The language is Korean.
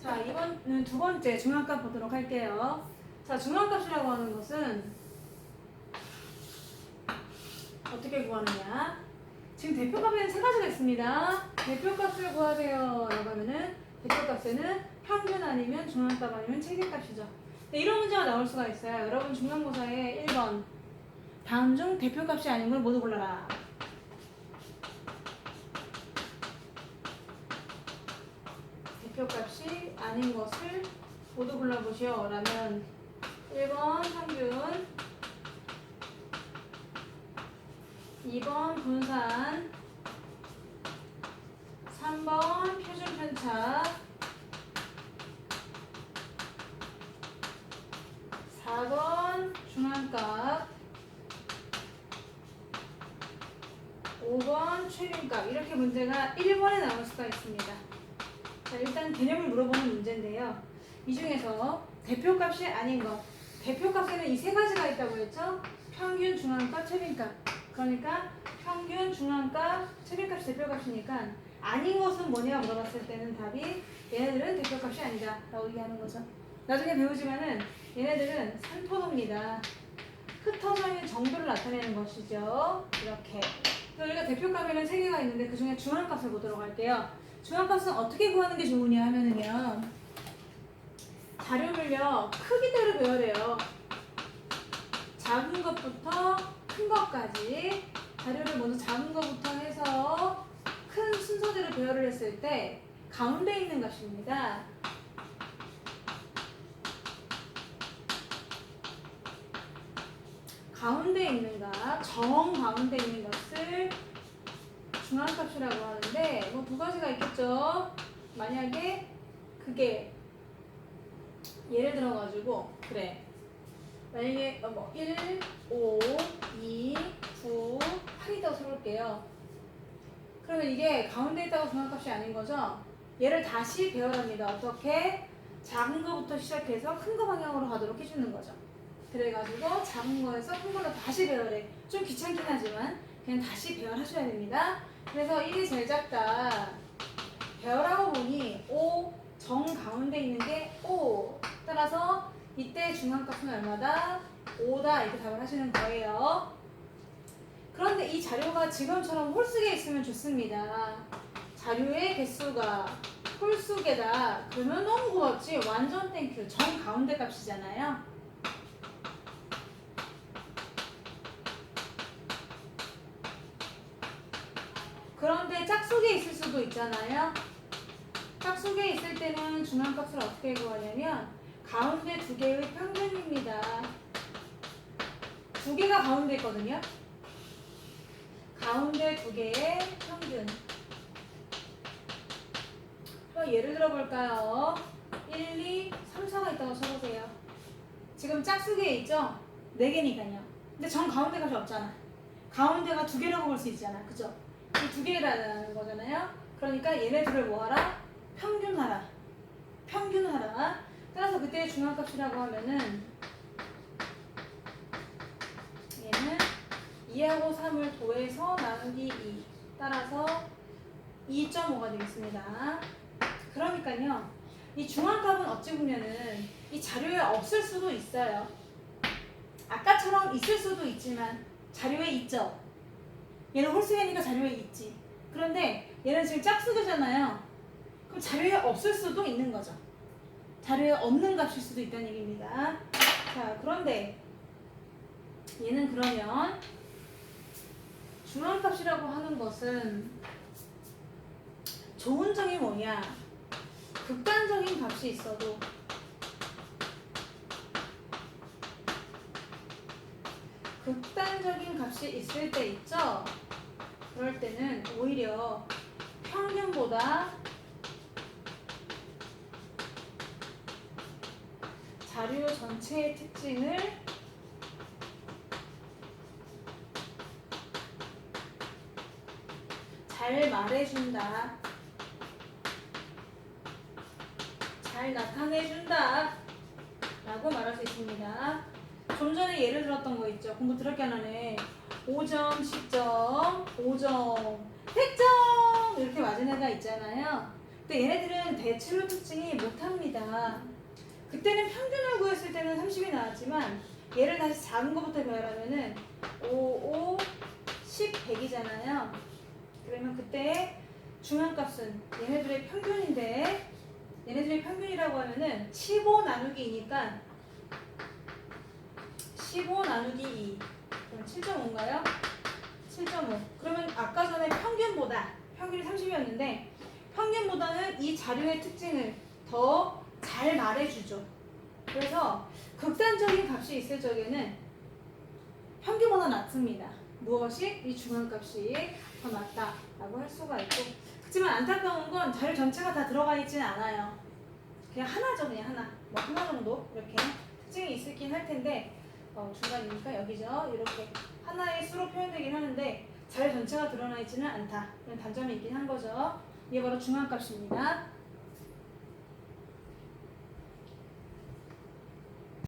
자, 이번은 두 번째 중앙값 보도록 할게요. 자, 중앙값이라고 하는 것은 어떻게 구하느냐? 지금 대표값에는 세 가지가 있습니다. 대표값을 구하세요 라고 하면은 대표값에는 평균 아니면 중앙값 아니면 체계값이죠. 네, 이런 문제가 나올 수가 있어요. 여러분 중간고사에 1번 다음 중 대표값이 아닌 걸 모두 골라라. 대표값이 아닌 것을 모두 골라보시오 라면 1번 평균, 2번 분산, 3번 표준 편차, 4번 중앙값, 5번 최빈값. 이렇게 문제가 1번에 나올 수가 있습니다. 자, 일단 개념을 물어보는 문제인데요. 이 중에서 대표값이 아닌 것, 대표값에는 이 세 가지가 있다고 했죠? 평균, 중앙값, 최빈값. 그러니까 평균, 중앙값, 최빈값이 대표값이니까 아닌 것은 뭐냐 물어봤을 때는 답이 얘네들은 대표값이 아니다 라고 얘기하는 거죠. 나중에 배우지만은 얘네들은 산토도입니다. 흩어져 있는 정도를 나타내는 것이죠. 이렇게. 우리가 대표값에는 세 개가 있는데 그 중에 중앙값을 보도록 할게요. 중앙값은 어떻게 구하는 게 좋으냐 하면은요. 자료를요 크기대로 배워야 돼요. 작은 것부터 큰 것까지 자료를 먼저 작은 것부터 해서 큰 순서대로 배열을 했을 때 가운데 있는 값입니다. 가운데 있는 값, 정 가운데 있는 값을 중앙값이라고 하는데 뭐 두 가지가 있겠죠. 만약에 그게 예를 들어가지고 그래 만약에 뭐 1, 5, 2, 9, 8이라고 써볼게요. 그러면 이게 가운데 있다고 중앙값이 아닌 거죠. 얘를 다시 배열합니다. 어떻게? 작은 거부터 시작해서 큰 거 방향으로 가도록 해주는 거죠. 그래가지고 작은 거에서 큰 걸로 다시 배열해. 좀 귀찮긴 하지만 그냥 다시 배열하셔야 됩니다. 그래서 1이 제일 작다. 배열하고 보니 5, 정 가운데 있는 게 5. 따라서 이때 중앙값은 얼마다? 5다. 이렇게 답을 하시는 거예요. 그런데 이 자료가 지금처럼 홀수개 있으면 좋습니다. 자료의 개수가 홀수개다. 그러면 너무 고맙지. 완전 땡큐. 정 가운데 값이잖아요. 그런데 짝수개 있을 수도 있잖아요. 짝수개 있을 때는 중앙값을 어떻게 구하냐면 가운데 두 개의 평균입니다. 두 개가 가운데 있거든요. 가운데 두 개의 평균. 예를 들어볼까요? 1, 2, 3, 4가 있다고 쳐보세요. 지금 짝수개에 있죠? 4개니까요. 근데 정 가운데 값이 없잖아. 가운데가 두 개라고 볼 수 있잖아. 그죠? 이 두 개라는 거잖아요. 그러니까 얘네들을 뭐하라? 평균하라. 평균하라. 따라서 그때의 중앙값이라고 하면은 얘는 2하고 3을 더해서 나누기 2. 따라서 2.5가 되겠습니다. 그러니까요. 이 중앙값은 어찌 보면은 이 자료에 없을 수도 있어요. 아까처럼 있을 수도 있지만 자료에 있죠. 얘는 홀수개니까 자료에 있지. 그런데 얘는 지금 짝수개잖아요. 그럼 자료에 없을 수도 있는 거죠. 자료에 없는 값일 수도 있다는 얘기입니다. 자, 그런데 얘는 그러면 중앙값이라고 하는 것은 좋은 점이 뭐냐? 극단적인 값이 있어도 극단적인 값이 있을 때 있죠? 그럴 때는 오히려 평균보다 자료 전체의 특징을 잘 말해준다. 잘 나타내준다. 라고 말할 수 있습니다. 좀 전에 예를 들었던 거 있죠. 공부 더럽게 안 하네. 5점, 10점, 5점, 100점 이렇게 맞은 애가 있잖아요. 근데 얘네들은 대체로 특징이 못합니다. 그때는 평균을 구했을 때는 30이 나왔지만 얘를 다시 작은 것부터 배열하면은 5, 5, 10, 100이잖아요. 그러면 그때 중앙값은 얘네들의 평균인데 얘네들의 평균이라고 하면은 15 나누기 2니까 15 나누기 2 그럼 7.5인가요? 7.5 그러면 아까 전에 평균이 30이었는데 평균보다는 이 자료의 특징을 더 잘 말해주죠. 그래서 극단적인 값이 있을 적에는 평균보다 낮습니다. 무엇이? 이 중앙값이 더 낮다라고 할 수가 있고 그렇지만 안타까운 건 자료 전체가 다 들어가 있지는 않아요. 그냥 하나죠. 그냥 하나. 뭐 하나 정도 이렇게 특징이 있긴 할 텐데 중간이니까 여기죠. 이렇게 하나의 수로 표현되긴 하는데 자료 전체가 드러나 있지는 않다. 그런 단점이 있긴 한 거죠. 이게 바로 중앙값입니다.